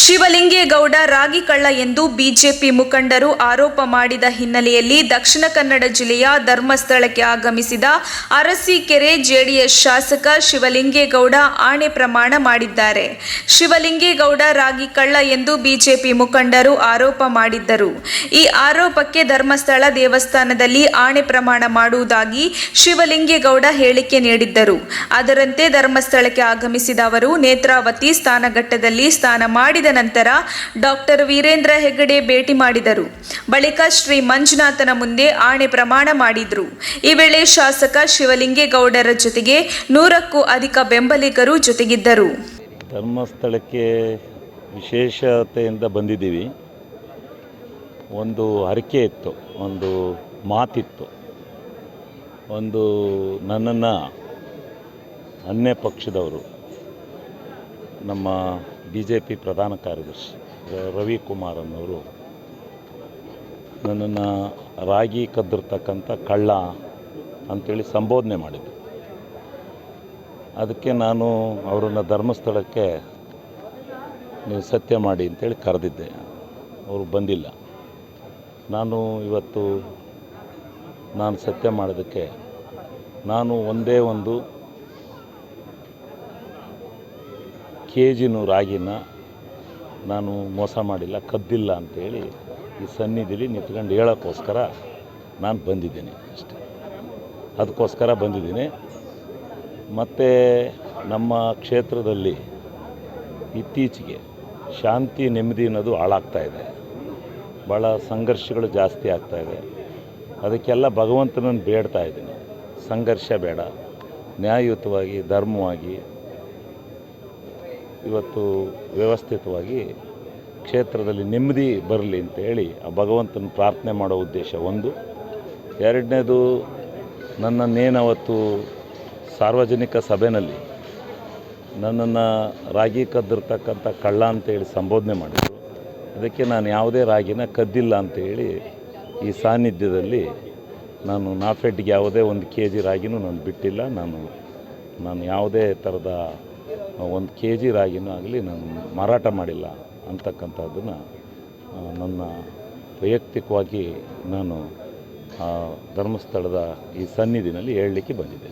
ಶಿವಲಿಂಗೇಗೌಡ ರಾಗಿ ಕಳ್ಳ ಎಂದು ಬಿಜೆಪಿ ಮುಖಂಡರು ಆರೋಪ ಮಾಡಿದ ಹಿನ್ನೆಲೆಯಲ್ಲಿ ದಕ್ಷಿಣ ಕನ್ನಡ ಜಿಲ್ಲೆಯ ಧರ್ಮಸ್ಥಳಕ್ಕೆ ಆಗಮಿಸಿದ ಅರಸೀಕೆರೆ ಜೆಡಿಎಸ್ ಶಾಸಕ ಶಿವಲಿಂಗೇಗೌಡ ಆಣೆ ಪ್ರಮಾಣ ಮಾಡಿದ್ದಾರೆ. ಶಿವಲಿಂಗೇಗೌಡ ರಾಗಿ ಕಳ್ಳ ಎಂದು ಬಿಜೆಪಿ ಮುಖಂಡರು ಆರೋಪ ಮಾಡಿದ್ದರು. ಈ ಆರೋಪಕ್ಕೆ ಧರ್ಮಸ್ಥಳ ದೇವಸ್ಥಾನದಲ್ಲಿ ಆಣೆ ಪ್ರಮಾಣ ಮಾಡುವುದಾಗಿ ಶಿವಲಿಂಗೇಗೌಡ ಹೇಳಿಕೆ ನೀಡಿದ್ದರು. ಅದರಂತೆ ಧರ್ಮಸ್ಥಳಕ್ಕೆ ಆಗಮಿಸಿದ ಅವರು ನೇತ್ರಾವತಿ ಸ್ನಾನಘಟ್ಟದಲ್ಲಿ ಸ್ನಾನ ಮಾಡಿದ ನಂತರ ಡಾಕ್ಟರ್ ವೀರೇಂದ್ರ ಹೆಗ್ಗಡೆ ಭೇಟಿ ಮಾಡಿದರು. ಬಳಿಕ ಶ್ರೀ ಮಂಜುನಾಥನ ಮುಂದೆ ಆಣೆ ಪ್ರಮಾಣ ಮಾಡಿದರು. ಈ ವೇಳೆ ಶಾಸಕ ಶಿವಲಿಂಗೇಗೌಡರ ಜೊತೆಗೆ 100ಕ್ಕೂ ಅಧಿಕ ಬೆಂಬಲಿಗರು ಜೊತೆಗಿದ್ದರು. ಧರ್ಮಸ್ಥಳಕ್ಕೆ ವಿಶೇಷತೆಯಿಂದ ಬಂದಿದ್ದೀವಿ. ಒಂದು ಹರಕೆ ಇತ್ತು, ಒಂದು ಮಾತಿತ್ತು. ಒಂದು ನನ್ನನ್ನು ಅನ್ಯ ಪಕ್ಷದವರು, ನಮ್ಮ BJP ಪ್ರಧಾನ ಕಾರ್ಯದರ್ಶಿ ರವಿಕುಮಾರ್ ಅನ್ನೋರು ನನ್ನನ್ನು ರಾಗಿ ಕದ್ದಿರ್ತಕ್ಕಂಥ ಕಳ್ಳ ಅಂಥೇಳಿ ಸಂಬೋಧನೆ ಮಾಡಿದರು. ಅದಕ್ಕೆ ನಾನು ಅವರನ್ನು ಧರ್ಮಸ್ಥಳಕ್ಕೆ ನೀವು ಸತ್ಯ ಮಾಡಿ ಅಂತೇಳಿ ಕರೆದಿದ್ದೆ. ಅವರು ಬಂದಿಲ್ಲ. ನಾನು ಇವತ್ತು ಸತ್ಯ ಮಾಡೋದಕ್ಕೆ ಒಂದೇ ಒಂದು KGನೂ ರಾಗಿನ ನಾನು ಮೋಸ ಮಾಡಿಲ್ಲ, ಕದ್ದಿಲ್ಲ ಅಂಥೇಳಿ ಈ ಸನ್ನಿಧಿಲಿ ನಿಂತ್ಕೊಂಡು ಹೇಳೋಕ್ಕೋಸ್ಕರ ನಾನು ಬಂದಿದ್ದೀನಿ ಅಷ್ಟೇ. ಅದಕ್ಕೋಸ್ಕರ ಬಂದಿದ್ದೀನಿ. ಮತ್ತು ನಮ್ಮ ಕ್ಷೇತ್ರದಲ್ಲಿ ಇತ್ತೀಚೆಗೆ ಶಾಂತಿ ನೆಮ್ಮದಿ ಅನ್ನೋದು ಹಾಳಾಗ್ತಾಯಿದೆ. ಭಾಳ ಸಂಘರ್ಷಗಳು ಜಾಸ್ತಿ ಆಗ್ತಾಯಿದೆ. ಅದಕ್ಕೆಲ್ಲ ಭಗವಂತನನ್ನು ಬೇಡ್ತಾ ಇದ್ದೀನಿ. ಸಂಘರ್ಷ ಬೇಡ, ನ್ಯಾಯಯುತವಾಗಿ ಧರ್ಮವಾಗಿ ಇವತ್ತು ವ್ಯವಸ್ಥಿತವಾಗಿ ಕ್ಷೇತ್ರದಲ್ಲಿ ನೆಮ್ಮದಿ ಬರಲಿ ಅಂತೇಳಿ ಆ ಭಗವಂತನ ಪ್ರಾರ್ಥನೆ ಮಾಡೋ ಉದ್ದೇಶ ಒಂದು. ಎರಡನೇದು, ನನ್ನನ್ನೇನವತ್ತು ಸಾರ್ವಜನಿಕ ಸಭೆಯಲ್ಲಿ ನನ್ನನ್ನು ರಾಗಿ ಕದ್ದಿರ್ತಕ್ಕಂಥ ಕಳ್ಳ ಅಂತೇಳಿ ಸಂಬೋಧನೆ ಮಾಡಿದರು. ಅದಕ್ಕೆ ನಾನು ಯಾವುದೇ ರಾಗಿನ ಕದ್ದಿಲ್ಲ ಅಂತೇಳಿ ಈ ಸಾನ್ನಿಧ್ಯದಲ್ಲಿ ನಾನು ನಾಫೆಡ್ಗೆ ಯಾವುದೇ 1 kg ರಾಗಿನೂ ನಾನು ಬಿಟ್ಟಿಲ್ಲ. ನಾನು ಯಾವುದೇ ಥರದ 1 kg ರಾಗಿನೂ ಆಗಲಿ ನಾನು ಮಾರಾಟ ಮಾಡಿಲ್ಲ ಅಂತಕ್ಕಂಥದ್ದನ್ನು ನನ್ನ ವೈಯಕ್ತಿಕವಾಗಿ ನಾನು ಧರ್ಮಸ್ಥಳದ ಈ ಸನ್ನಿಧಿನಲ್ಲಿ ಹೇಳಲಿಕ್ಕೆ ಬಂದಿದ್ದೆ.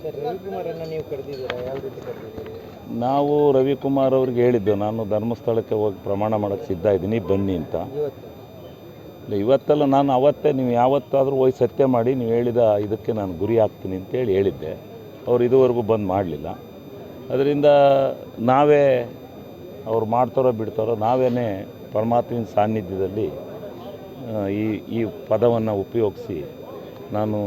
ನಾವು ರವಿಕುಮಾರ್ ಅವ್ರಿಗೆ ಹೇಳಿದ್ದೆವು, ನಾನು ಧರ್ಮಸ್ಥಳಕ್ಕೆ ಹೋಗಿ ಪ್ರಮಾಣ ಮಾಡೋಕ್ಕೆ ಸಿದ್ಧ ಇದ್ದೀನಿ, ಬನ್ನಿ ಅಂತ. ಇವತ್ತೆಲ್ಲ ನಾನು ಅವತ್ತೇ, ನೀವು ಯಾವತ್ತಾದರೂ ಹೋಗಿ ಸತ್ಯ ಮಾಡಿ ನೀವು ಹೇಳಿದ ಇದಕ್ಕೆ ನಾನು ಗುರಿ ಆಗ್ತೀನಿ ಅಂತೇಳಿ ಹೇಳಿದ್ದೆ. ಅವರು ಇದುವರೆಗೂ ಬಂದು ಮಾಡಲಿಲ್ಲ. ಅದರಿಂದ ನಾವೇ ಅವ್ರು ಮಾಡ್ತಾರೋ ಬಿಡ್ತಾರೋ ನಾವೇ ಪರಮಾತ್ಮನ ಸಾನ್ನಿಧ್ಯದಲ್ಲಿ ಈ ಪದವನ್ನು ಉಪಯೋಗಿಸಿ ನಾನು